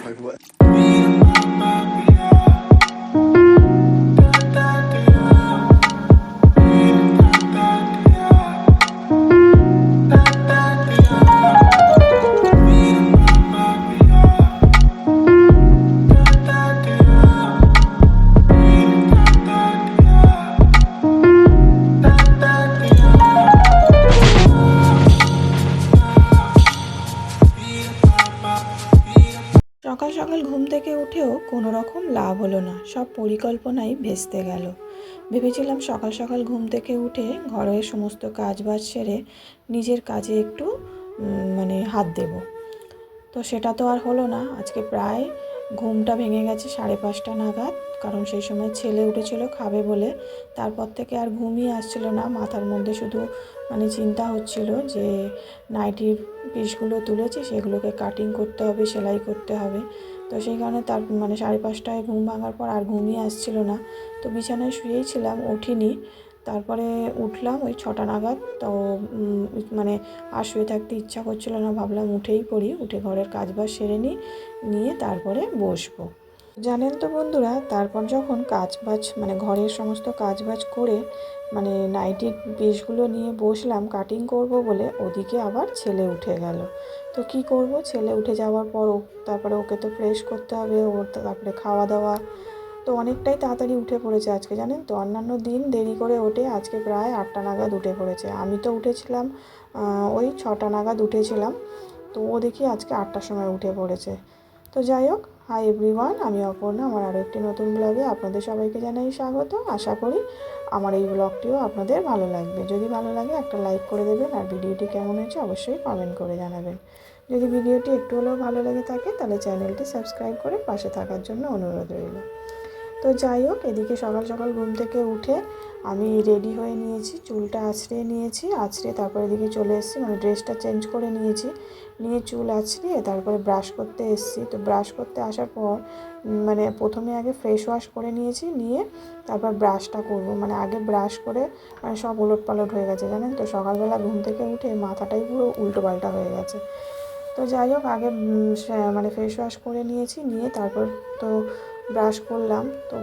Like what? সকাল সকাল ঘুম থেকে উঠেও কোনো রকম লাভ হলো না, সব পরিকল্পনাই ভেস্তে গেল। ভেবেছিলাম সকাল সকাল ঘুম থেকে উঠে ঘরের সমস্ত কাজ বাজ সেরে নিজের কাজে একটু হাত দেব, তো সেটা তো আর হলো না। আজকে প্রায় ঘুমটা ভেঙে গেছে 5:30 নাগাদ, কারণ সেই সময় ছেলে উঠেছিল খাবে বলে। তারপর থেকে আর ঘুমই আসছিল না, মাথার মধ্যে শুধু চিন্তা হচ্ছিল যে নাইটির পিসগুলো তুলেছি সেগুলোকে কাটিং করতে হবে, সেলাই করতে হবে। তো সেই কারণে তার 5:30টায় ঘুম ভাঙার পর আর ঘুমই আসছিল না। তো বিছানায় শুয়েই ছিলাম, উঠিনি। তারপরে উঠলাম ওই 6টা নাগাদ। তো আর শুয়ে থাকতে ইচ্ছা করছিল না, ভাবলাম উঠেই পড়ি, উঠে ঘরের কাজবাজ সেরে নিয়ে তারপরে বসবো। জানেন তো বন্ধুরা, তারপর যখন কাজবাজ ঘরের সমস্ত কাজবাজ করে নাইটির পিসগুলো নিয়ে বসলাম কাটিং করব বলে, ওদিকে আবার ছেলে উঠে গেল। তো কি করব, ছেলে উঠে যাওয়ার পর তারপরে ওকে তো ফ্রেশ করতে হবে, ওর তারপরে খাওয়া দাওয়া। তো অনেকটাই তাড়াতাড়ি উঠে পড়েছে আজকে, জানেন তো। অন্যান্য দিন দেরি করে ওঠে, আজকে প্রায় 8টা নাগাদ উঠে পড়েছে। আমি তো উঠেছিলাম ওই 6টা নাগাদ উঠেছিলাম, তো ও দেখি আজকে 8টার সময় উঠে পড়েছে। তো যাই হোক, হাই এভরিওয়ান, আমি অপর্ণা। আমার আরও একটি নতুন ব্লগে আপনাদের সবাইকে জানাই স্বাগত। আশা করি আমার এই ব্লগটিও আপনাদের ভালো লাগবে। যদি ভালো লাগে একটা লাইক করে দেবেন, আর ভিডিওটি কেমন হয়েছে অবশ্যই কমেন্ট করে জানাবেন। যদি ভিডিওটি একটু হলেও ভালো লেগে থাকে তাহলে চ্যানেলটি সাবস্ক্রাইব করে পাশে থাকার জন্য অনুরোধ রইল। তো যাই হোক, এদিকে সকাল সকাল ঘুম থেকে উঠে আমি রেডি হয়ে নিয়েছি, চুলটা আঁচড়িয়ে নিয়েছি, আঁচড়িয়ে তারপরে এদিকে চলে এসেছি, ড্রেসটা চেঞ্জ করে নিয়েছি, নিয়ে চুল আঁচড়িয়ে তারপরে ব্রাশ করতে এসেছি। তো ব্রাশ করতে আসার পর প্রথমে আগে ফেস ওয়াশ করে নিয়েছি, নিয়ে তারপর ব্রাশটা করব। আগে ব্রাশ করে সব ওলট পালট হয়ে গেছে, জানেন তো। সকালবেলা ঘুম থেকে উঠে মাথাটাই পুরো উল্টো পাল্টা হয়ে গেছে। তো যাই হোক, আগে ফেস ওয়াশ করে নিয়েছি, নিয়ে তারপর তো ব্রাশ করলাম। তো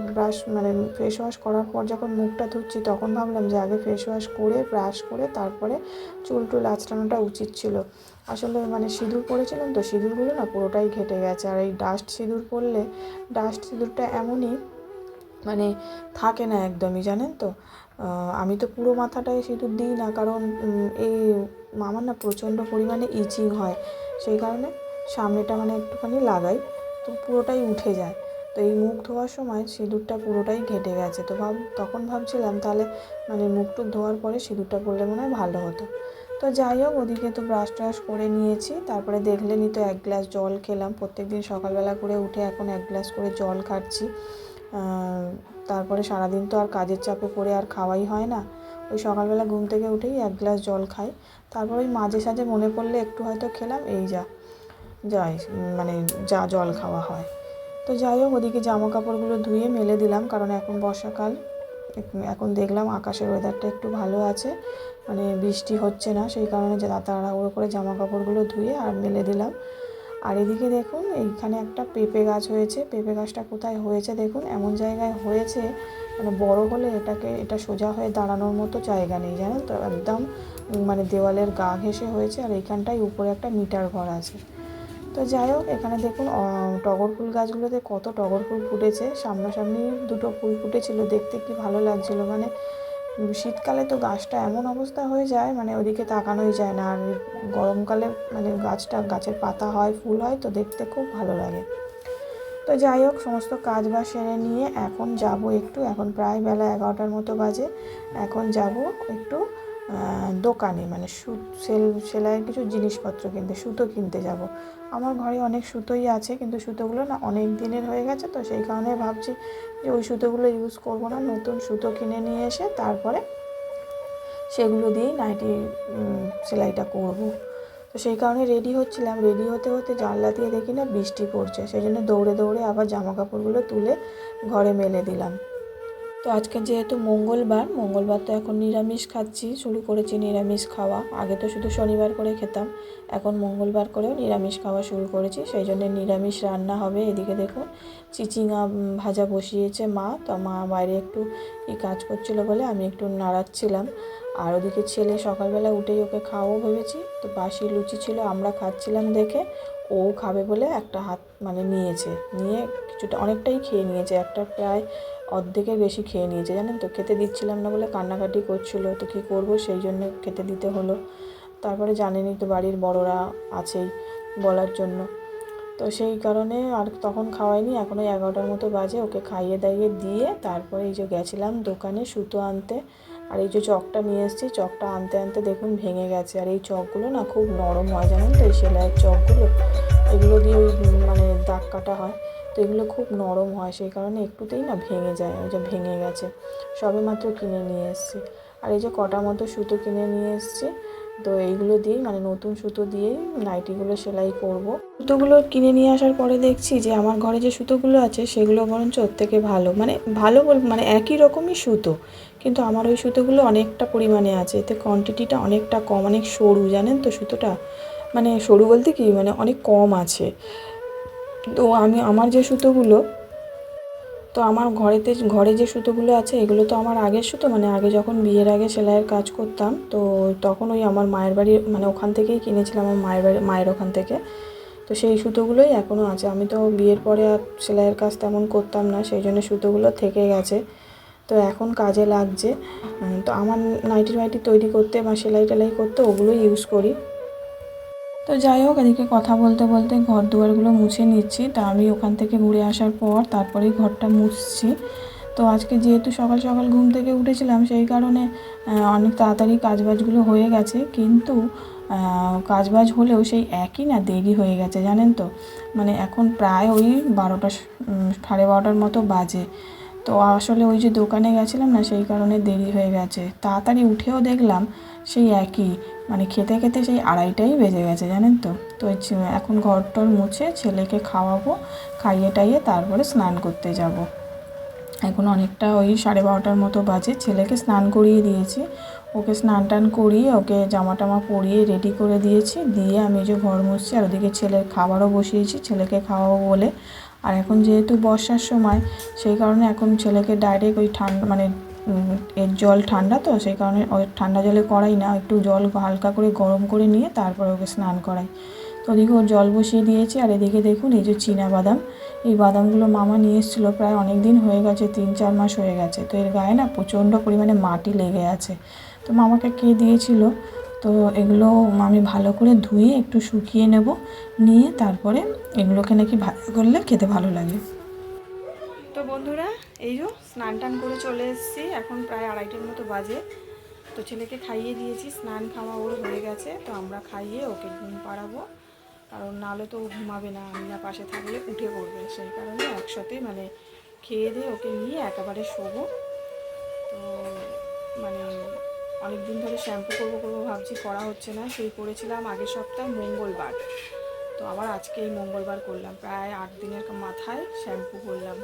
ফেস ওয়াশ করার পর যখন মুখটা ধুচ্ছি তখন ভাবলাম যে আগে ফেস ওয়াশ করে ব্রাশ করে তারপরে চুল টুল আঁচড়ানোটা উচিত ছিল। আসলে সিঁদুর পরেছিলাম, তো সিঁদুরগুলো না পুরোটাই ঘেটে গেছে। আর এই ডাস্ট সিঁদুর পরলে, ডাস্ট সিঁদুরটা এমনই থাকে না একদমই, জানেন তো। আমি তো পুরো মাথাটায় সিঁদুর দিই না, কারণ এই আমার না প্রচণ্ড পরিমাণে ইচিং হয়, সেই কারণে সামনেটা একটুখানি লাগাই, তো পুরোটাই উঠে যায়। তো এই মুখ ধোয়ার সময় সিঁদুরটা পুরোটাই ঘেটে গেছে। তো তখন ভাবছিলাম তাহলে মুখ টুক ধোয়ার পরে সিঁদুরটা পরলে মনে হয় ভালো হতো। তো যাই হোক, ওদিকে তো ব্রাশ ট্রাশ করে নিয়েছি। তারপরে দেখলেনই তো 1 গ্লাস জল খেলাম। প্রত্যেকদিন সকালবেলা করে উঠে এখন 1 গ্লাস করে জল খাচ্ছি। তারপরে সারাদিন তো আর কাজের চাপে পড়ে আর খাওয়াই হয় না, ওই সকালবেলা ঘুম থেকে উঠেই 1 গ্লাস জল খাই। তারপর ওই মাঝে সাঝে মনে পড়লে একটু হয়তো খেলাম, এই যা জল খাওয়া হয়। তো যাই হোক, ওদিকে জামা কাপড়গুলো ধুয়ে মেলে দিলাম, কারণ এখন বর্ষাকাল। এখন দেখলাম আকাশের ওয়েদারটা একটু ভালো আছে, বৃষ্টি হচ্ছে না, সেই কারণে তাড়াহুড়ো করে জামা কাপড়গুলো ধুয়ে আর মেলে দিলাম। আর এদিকে দেখুন, এইখানে একটা পেঁপে গাছ হয়েছে। পেঁপে গাছটা কোথায় হয়েছে দেখুন, এমন জায়গায় হয়েছে বড় হলে এটা সোজা হয়ে দাঁড়ানোর মতো জায়গা নেই, জানেন তো। একদম দেওয়ালের গা ঘেঁষে হয়েছে, আর এইখানটায় উপরে একটা মিটার ঘর আছে। তো যাই হোক, এখানে দেখুন টগর ফুল গাছগুলোতে কত টগর ফুল ফুটেছে। সামনাসামনি 2টো ফুল ফুটেছিল, দেখতে কি ভালো লাগছিল। শীতকালে তো গাছটা এমন অবস্থা হয়ে যায়, ওদিকে তাকানোই যায় না। আর গরমকালে গাছের পাতা হয়, ফুল হয়, তো দেখতে খুব ভালো লাগে। তো যাই হোক, সমস্ত কাজ বাজ সেরে নিয়ে এখন এখন প্রায় বেলা 11টার মতো বাজে। এখন যাব একটু দোকানে, সেলাইয়ের কিছু জিনিসপত্র কিনতে, সুতো কিনতে যাব। আমার ঘরে অনেক সুতোই আছে, কিন্তু সুতোগুলো না অনেক দিনের হয়ে গেছে, তো সেই কারণে ভাবছি যে ওই সুতোগুলো ইউজ করব না, নতুন সুতো কিনে নিয়ে এসে তারপরে সেগুলো দিয়েই নাইটি সেলাইটা করব। তো সেই কারণে রেডি হচ্ছিলাম, রেডি হতে হতে জানলা দিয়ে দেখি না বৃষ্টি পড়ছে, সেই জন্য দৌড়ে দৌড়ে আবার জামা কাপড়গুলো তুলে ঘরে মেলে দিলাম। তো আজকে যেহেতু মঙ্গলবার তো এখন নিরামিষ খাচ্ছি, শুরু করেছি নিরামিষ খাওয়া। আগে তো শুধু শনিবার করে খেতাম, এখন মঙ্গলবার করেও নিরামিষ খাওয়া শুরু করেছি, সেই জন্য নিরামিষ রান্না হবে। এদিকে দেখুন চিচিঙা ভাজা বসিয়েছে মা, তো মা বাইরে একটু কাজ করছিলো বলে আমি একটু নাড়াচ্ছিলাম। আর ওদিকে ছেলে সকালবেলা উঠেই ওকে খাওয়াবো ভেবেছি, তো বাসি লুচি ছিল আমরা খাচ্ছিলাম দেখে ও খাবে বলে একটা হাত নিয়ে কিছুটা অনেকটাই খেয়ে নিয়েছে, একটা প্রায় অর্ধেকের বেশি খেয়ে নিয়েছে জানেন তো। খেতে দিচ্ছিলাম না বলে কান্নাকাটি করছিল, তো কী করবো, সেই জন্য খেতে দিতে হলো। তারপরে জানেনই তো বাড়ির বড়রা আছেই বলার জন্য, তো সেই কারণে আর তখন খাওয়াইনি। এখন ওই 11টার মতো বাজে, ওকে খাইয়ে দাইয়ে দিয়ে তারপরে এই যে গেছিলাম দোকানে সুতো আনতে। আর এই যে চকটা নিয়ে এসেছি, চকটা আনতে আনতে দেখুন ভেঙে গেছে। আর এই চকগুলো না খুব নরম হয় জানেন তো, এই সেলাইয়ের চকগুলো, এগুলো দিয়ে মানে দাগ কাটা হয়, তো এগুলো খুব নরম হয়, সেই কারণে একটুতেই না ভেঙে যায়। ওই যে ভেঙে গেছে, সবে মাত্র কিনে নিয়ে এসেছি। আর এই যে কটা মতো সুতো কিনে নিয়ে এসেছি, তো এইগুলো দিয়েই মানে নতুন সুতো দিয়েই নাইটিগুলো সেলাই করব। সুতোগুলো কিনে নিয়ে আসার পরে দেখছি যে আমার ঘরে যে সুতোগুলো আছে সেগুলো বরঞ্চ ওর থেকে ভালো, মানে একই রকমই সুতো, কিন্তু আমার ওই সুতোগুলো অনেকটা পরিমাণে আছে, এতে কোয়ান্টিটিটা অনেকটা কম, অনেক সরু জানেন তো সুতোটা, মানে সরু বলতে কি মানে অনেক কম আছে। তো আমার যে সুতোগুলো, তো আমার ঘরে যে সুতোগুলো আছে এগুলো তো আমার আগের সুতো, মানে আগে যখন বিয়ের আগে সেলাইয়ের কাজ করতাম, তো তখন ওই আমার মায়ের বাড়ি মানে ওখান থেকেই কিনেছিলাম, আমার মায়ের ওখান থেকে। তো সেই সুতোগুলোই এখনও আছে। আমি তো বিয়ের পরে আর সেলাইয়ের কাজ তেমন করতাম না, সেই জন্য সুতোগুলো থেকে গেছে, তো এখন কাজে লাগছে। তো আমার নাইটি তৈরি করতে বা সেলাই টেলাই করতে ওগুলোই ইউজ করি। তো যাই হোক, এদিকে কথা বলতে বলতে ঘর দুয়ারগুলো মুছে নিচ্ছি। তা আমি ওখান থেকে ঘুরে আসার পর তারপরেই ঘরটা মুছছি। তো আজকে যেহেতু সকাল সকাল ঘুম থেকে উঠেছিলাম, সেই কারণে অনেক তাড়াতাড়ি কাজবাজগুলো হয়ে গেছে, কিন্তু কাজবাজ হলেও সেই একই না দেরি হয়ে গেছে জানেন তো। মানে এখন প্রায় ওই 12টা 12:30টার মতো বাজে। তো আসলে ওই যে দোকানে গেছিলাম না, সেই কারণে দেরি হয়ে গেছে। তাড়াতাড়ি উঠেও দেখলাম সেই একই, মানে খেতে খেতে সেই 2:30টাই বেজে গেছে জানেন তো। তো এখন ঘরটর মুছে ছেলেকে খাওয়াবো, খাইয়ে টাইয়ে তারপরে স্নান করতে যাব। এখন অনেকটা ওই 12:30টার মতো বাজে। ছেলেকে স্নান করিয়ে দিয়েছি, ওকে স্নান টান করিয়ে ওকে জামা টামা পরিয়ে রেডি করে দিয়েছি, দিয়ে আমি যে ঘর মুছছি। আর ওদিকে ছেলের খাবারও বসিয়েছি ছেলেকে খাওয়াবো বলে। আর এখন যেহেতু বর্ষার সময়, সেই কারণে এখন ছেলেকে ডাইরেক্ট ওই ঠান্ডা মানে এর জল ঠান্ডা, তো সেই কারণে ওই ঠান্ডা জলে করাই না, একটু জল হালকা করে গরম করে নিয়ে তারপরে ওকে স্নান করাই। তো ওদিকে ওর জল বসিয়ে দিয়েছি। আর এদিকে দেখুন এই যে বাদাম, এই বাদামগুলো মামা নিয়ে এসেছিলো, প্রায় অনেক দিন হয়ে গেছে, 3-4 মাস হয়ে গেছে। তো এর গায়ে না প্রচণ্ড পরিমাণে মাটি লেগে আছে, তো মামাকে কে দিয়েছিল। তো এগুলো আমি ভালো করে ধুয়ে একটু শুকিয়ে নেব, নিয়ে তারপরে এগুলোকে নাকি ভালো করলে খেতে ভালো লাগে। তো বন্ধুরা, এই যে স্নান টান করে চলে এসেছি, এখন প্রায় 2:30টার মতো বাজে। তো ছেলেকে খাইয়ে দিয়েছি, স্নান খাওয়া ওর হয়ে গেছে, তো আমরা খাইয়ে ওকে ঘুম পাড়াবো, কারণ নাহলে তো ও ঘুমাবে না, আমি না পাশে থাকলে উঠে পড়বে, সেই কারণে একসাথে মানে খেয়ে দিয়ে ওকে নিয়ে একেবারে শোবো। তো মানে অনেক দিন ধরে শ্যাম্পু করবো ভাবছি, করা হচ্ছে না। সেই করেছিলাম আগের সপ্তাহে মঙ্গলবার, তো আবার আজকে এই মঙ্গলবার করলাম, প্রায় 8 দিনের মাথায় শ্যাম্পু করলাম।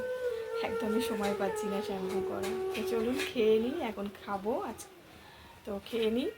একদমই সময় পাচ্ছি না শ্যাম্পু করা। তো চলুন খেয়ে নিই, এখন খাবো আজ, তো খেয়ে নিই।